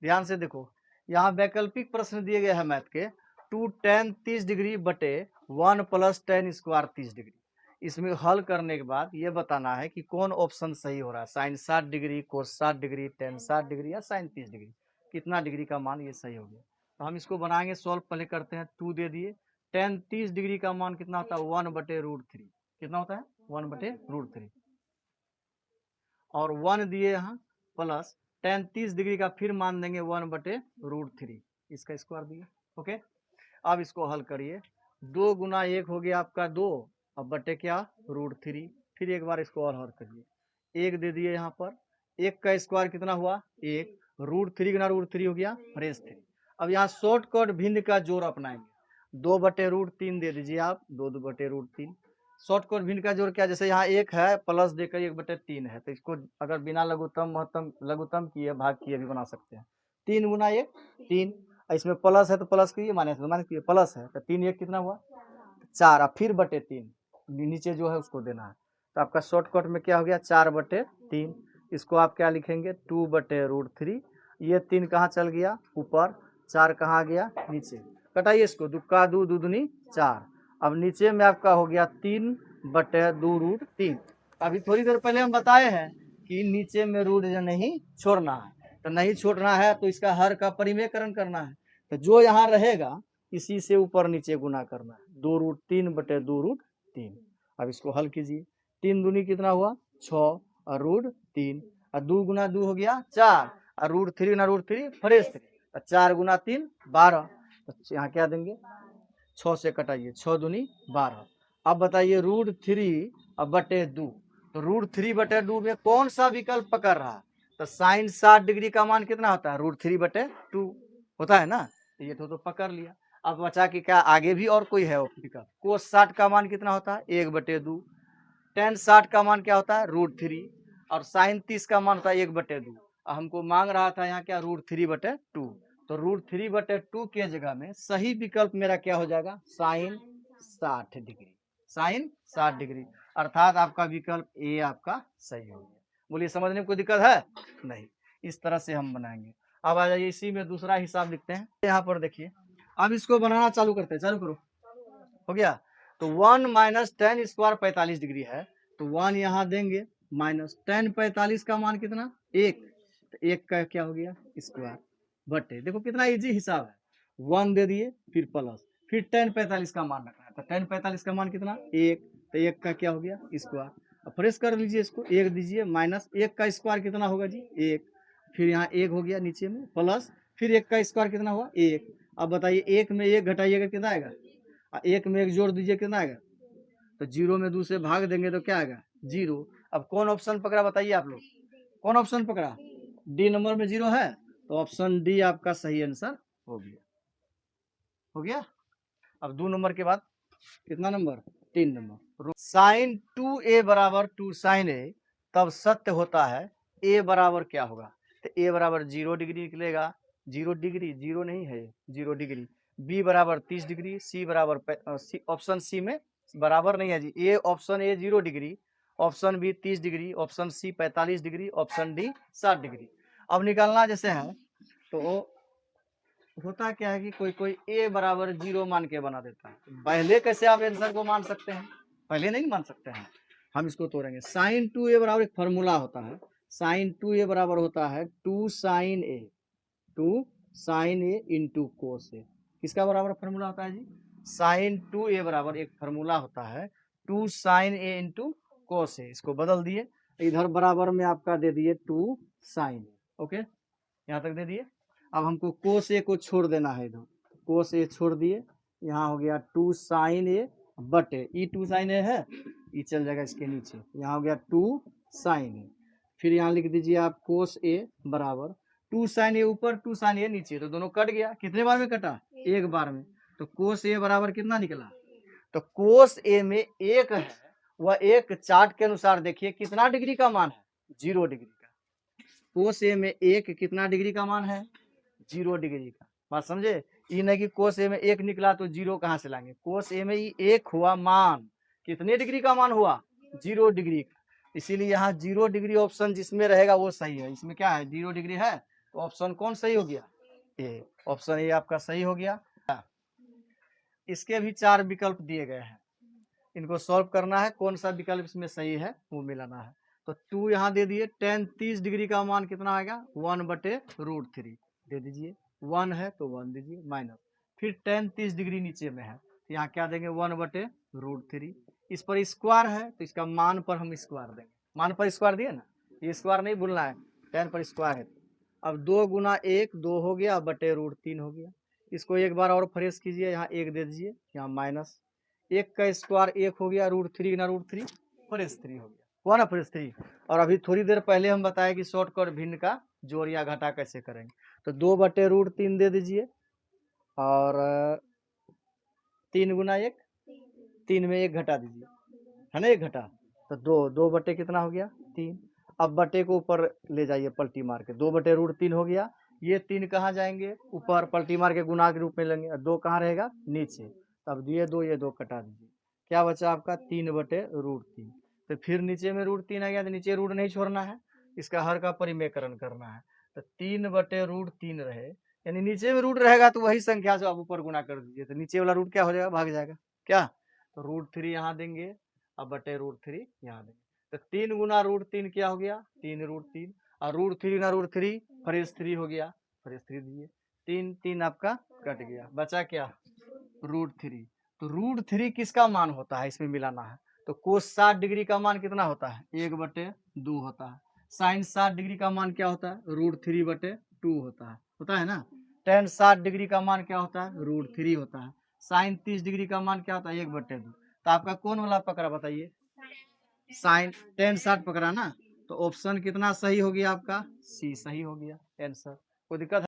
ध्यान से देखो, यहाँ वैकल्पिक प्रश्न दिए गए हैं मैथ के 2 tan 30 डिग्री बटे 1 + tan स्क्वायर 30 डिग्री। इसमें हल करने के बाद ये बताना है कि कौन ऑप्शन सही हो रहा है, साइन 60 डिग्री, कोस 60 डिग्री, tan 60 डिग्री या साइन 30 डिग्री, कितना डिग्री का मान ये सही हो गया। तो हम इसको बनाएंगे सॉल्व, पहले करते हैं। 2 दे दिए, tan 30 डिग्री का मान कितना होता है 1/√3, कितना होता है 1/√3, और 1 दिए यहाँ प्लस tan 30 डिग्री का फिर मान देंगे 1/√3, इसका स्क्वायर दिए। ओके, अब इसको हल करिए। 2 गुना 1 हो गया आपका 2, अब बटे क्या √3, फिर एक बार इसको और हल करिए। 1 दे दिए यहाँ पर, 1 का स्क्वायर कितना हुआ 1, √3 गुना √3 हो गया √3। अब यहाँ शॉर्टकट भिन्न का जोड़ अपनाएंगे, 2/√3 दे दीजिए आप, 2/√3। शॉर्टकट भिन्न का जोड़ क्या, जैसे यहाँ 1 है प्लस देकर 1/3 है, तो इसको अगर बिना लघुत्तम महत्तम लघुत्तम किए भाग किए भी बना सकते हैं। 3 गुना 1 3, इसमें प्लस है तो प्लस कीजिए, माइनस में माइनस कीजिए, प्लस है तो 3 1 कितना हुआ 4, अब फिर बटे 3 नीचे जो है उसको देना है। तो आपका शॉर्टकट में क्या हो गया 4/3। इसको आप क्या लिखेंगे 2/√3। ये 3 कहाँ चल गया ऊपर, 4 कहाँ गया नीचे, कटाइए इसको, 2 का 2 2 दूनी 4। अब नीचे में आपका हो गया 3/2√3। अभी थोड़ी देर पहले हम बताए हैं कि नीचे में रूट नहीं छोड़ना है, तो नहीं छोड़ना है तो इसका हर का परिमेयकरण करना है, तो जो यहाँ रहेगा इसी से ऊपर नीचे गुना करना है, 2√3/2√3। अब इसको हल कीजिए, 3 दूनी कितना हुआ 6 और √3, और 2 गुना 2 हो गया 4, और √3 गुना √3 फ्रेश 3, 4 गुना 3 12, तो यहाँ क्या देंगे 6 से कटाइए, 6 दूनी 12। अब बताइए √3 अब बटे 2, तो √3/2 में कौन सा विकल्प पकड़ रहा है, तो साइन 60 डिग्री का मान कितना होता है √3/2 होता है ना, तो ये तो पकड़ लिया। अब बचा कि क्या आगे भी और कोई है विकल्प, कोस 60 का मान कितना होता है 1/2, tan 60 का मान क्या होता है √3, और साइन 30 का मान होता है 1/2। हमको मांग रहा था यहाँ क्या √3/2, तो √3/2 के जगह में सही विकल्प मेरा क्या हो जाएगा साइन 60 डिग्री, साइन 60 डिग्री, अर्थात आपका विकल्प ए आपका सही हो गया। बोलिए समझने में कोई दिक्कत है नहीं, इस तरह से हम बनाएंगे। अब आ जाइए इसी में दूसरा हिसाब लिखते हैं, यहाँ पर देखिए, अब इसको बनाना चालू करते हैं, चालू करो, हो गया। तो 1 - tan स्क्वायर 45 डिग्री है, तो 1 यहाँ देंगे, माइनस tan 45 का मान कितना 1, तो 1 का क्या हो गया स्क्वायर बटे, देखो कितना इजी हिसाब है, 1 दे दिए फिर प्लस, फिर tan 45 का मान रखना है, तो tan 45 का मान कितना 1, तो 1 का क्या हो गया स्क्वायर। अब फ्रेश कर लीजिए इसको, 1 दीजिए माइनस 1 का स्क्वायर कितना होगा जी 1, फिर यहाँ 1 हो गया नीचे में प्लस, फिर 1 का स्क्वायर कितना हुआ 1। अब बताइए 1 में 1 घटाइएगा कितना आएगा, 1 में 1 जोड़ दीजिए कितना आएगा, तो 0 में 2 से भाग देंगे तो क्या आएगा 0। अब कौन ऑप्शन पकड़ा बताइए आप लोग, कौन ऑप्शन पकड़ा, डी नंबर में 0 है, तो ऑप्शन डी आपका सही आंसर हो गया, हो गया। अब 2 नंबर के बाद कितना नंबर 3 नंबर, साइन 2a बराबर 2 साइन ए तब सत्य होता है a बराबर क्या होगा, तो a बराबर 0 डिग्री निकलेगा, 0 डिग्री 0 नहीं है 0 डिग्री, b बराबर 30 डिग्री, c बराबर ऑप्शन सी में बराबर नहीं है जी, A option A 0 degree, option B 30 degree, option C 45 degree, option D 60 degree. अब निकालना जैसे है तो होता क्या है कि कोई कोई a बराबर 0 मान के बना देता है, पहले कैसे आप आंसर को मान सकते हैं, पहले नहीं मान सकते हैं, हम इसको तोड़ेंगे। साइन 2a बराबर एक फॉर्मूला होता है, साइन 2a बराबर होता है 2 साइन ए इंटू कोस ए, किसका बराबर फॉर्मूला होता है जी, साइन 2a बराबर एक फॉर्मूला होता है 2 साइन ए इंटू कोस ए, इसको बदल दिए, इधर बराबर में आपका दे दिए 2 साइन, ओके यहाँ तक दे दिए। अब हमको कोस ए को छोड़ देना है, इधर कोस ए छोड़ दिए, यहाँ हो गया 2 साइन ए बटे ई 2 साइन ए है, ई चल जाएगा इसके नीचे, यहाँ हो गया 2 साइन ए, फिर यहाँ लिख दीजिए आप कोस ए बराबर 2 साइन ए ऊपर 2 साइन ए नीचे, तो दोनों कट गया, कितने बार में कटा एक बार में, तो कोस ए बराबर कितना निकला, तो कोस ए में एक है, वह एक चार्ट के अनुसार देखिए कितना डिग्री का मान है 0 डिग्री का, कोस ए में एक कितना डिग्री का मान है 0 डिग्री का, बात समझे, ये नहीं कि कोस ए में 1 निकला तो 0 कहाँ से लाएंगे, कोस ए में ये 1 हुआ मान, कितने डिग्री का मान हुआ 0 डिग्री का, इसीलिए यहाँ 0 डिग्री ऑप्शन जिसमें रहेगा वो सही है, इसमें क्या है 0 डिग्री है, तो ऑप्शन कौन सही हो गया? ए। ऑप्शन ए आपका सही हो गया। इसके भी 4 विकल्प दिए गए हैं, इनको सॉल्व करना है, कौन सा विकल्प इसमें सही है वो मिलाना है। तो 2 यहाँ दे दिए, tan 30 डिग्री का मान कितना आएगा? 1/√3 दे दीजिए। 1 है तो 1 दीजिए माइनस, फिर tan 30 डिग्री नीचे में है तो यहाँ क्या देंगे? 1/√3। इस पर स्क्वायर है तो इसका मान पर हम स्क्वायर देंगे, मान पर स्क्वायर दिए ना, ये स्क्वायर नहीं भूलना है, tan पर स्क्वायर है। अब 2 गुना 1 2 हो गया, /√3 हो गया। इसको एक बार और फ्रेश कीजिए, यहाँ 1 दे दीजिए, यहाँ माइनस 1 का स्क्वायर 1 हो गया, √3 गुना √3 +3 हो गया, हुआ ना +3। और अभी थोड़ी देर पहले हम बताए कि शॉर्टकट भिन्न का जोड़ या घटा कैसे करेंगे। तो 2/√3 दे दीजिए, और 3 गुना 1, 3 में 1 घटा दीजिए, है ना, 1 घटा तो 2 बटे कितना हो गया? 3। अब बटे को ऊपर ले जाइए पलटी मार के, 2/√3 हो गया। ये 3 कहाँ जाएंगे? ऊपर, पलटी मार के गुना के रूप में लेंगे, और 2 कहाँ रहेगा? नीचे। तब ये 2 कटा दीजिए, क्या बचा आपका? 3/√3। तो फिर नीचे में √3 आ गया, तो नीचे रूट नहीं छोड़ना है, इसका हर का परिमेयकरण करना है। तो 3/√3 रहे, यानी नीचे में रूट रहेगा तो वही संख्या से आप ऊपर गुना कर दीजिए, तो नीचे वाला रूट क्या हो जाएगा? भाग जाएगा क्या? तो √3 यहाँ देंगे, अब /√3 यहाँ देंगे। तो 3 गुना √3 क्या हो गया? 3√3, और √3 गुना √3 +3 हो गया, +3 दीजिए। 3 3 आपका कट गया, बचा क्या? √3। तो √3 किसका मान होता है इसमें मिलाना है। तो कोस 60 डिग्री का मान कितना होता है? 1/2 होता है। साइन 60 डिग्री का मान क्या होता है? √3/2 होता है ना। tan 60 डिग्री का मान क्या होता है? √3 होता है। साइन 30 डिग्री का मान क्या होता है? 1/2। तो आपका कौन वाला पकड़ा बताइए? साइन tan 60 पकड़ा ना, तो ऑप्शन कितना सही हो गया आपका? सी सही हो गया आंसर। कोई दिक्कत है?